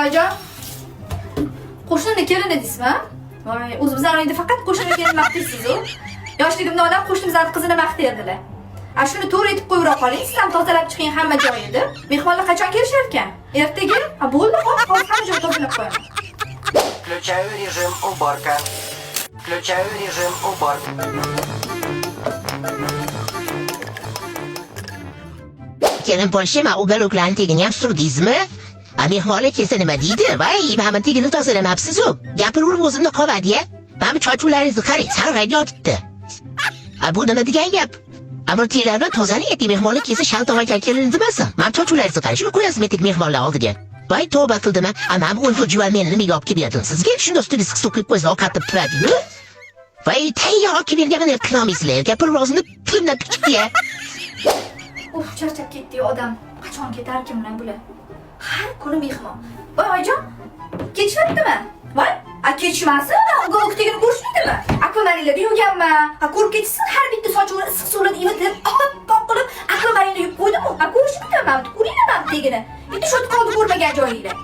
Boyjon. Qo'shnini kelini deysizmi? Voy, o'zimizning uyda faqat qo'shnini kelin maqtaysiz-ku. Yoshligimda onam qo'shnimizning qizini maqtaydilar. A shuni to'g'ri aytib qo'yib qoling, siz ham tozalab chiqing hamma joyini. Mehmonlar qachon kelishar ekan? Ertaga? Ha, bo'ldi, hozir hamma joyni tozalab qo'yaman. Включаю режим уборка. Включаю режим уборка. Kelin bo'lishim, ugal-uklarni tegini ham surdingizmi? Mehmonlar kelsa nima deydi? Voy, hamma tegini tozalamabsiz-ku. Gapirib o'zimni qoladi-ya. Mana chochularingizni qarang, sarg'ayib yotibdi. Bu nima degan gap? Ammo telarni tozalang, mehmonlar kelsa shaltomagan kelin demasin. Mana chochularingizni qarang, shuni qo'yasizmi mehmonlar oldiga. Voy, tavba qildim. Mana bu o'lgur meni nimaga olib kelyapsiz? Sizga shunda ustiga suqib qo'ysa ovqatib turadi-ku. Voy, tayyor olib kelganini qilmaysizlar. Gapirib o'zini pulimdan chiqdi-ya. Charchab ketdi odam. Qachon ketarkin bilan bular? Har kuni mehmon. Voy, oyijon, ketishyaptimi? Voy, ketishmasin, unga o'qtigini ko'rishmaydimi? Akvamariylarda yuvganman. Ko'rib ketsin, har bitta sochimni issiq suvda ivitib, oppoq qilib akvamariyda yuvib qo'ydim-ku. Ko'rishmaydimi? Ko'ringlar tegini. Bitta shot qoldi ko'rmagan joyinglar.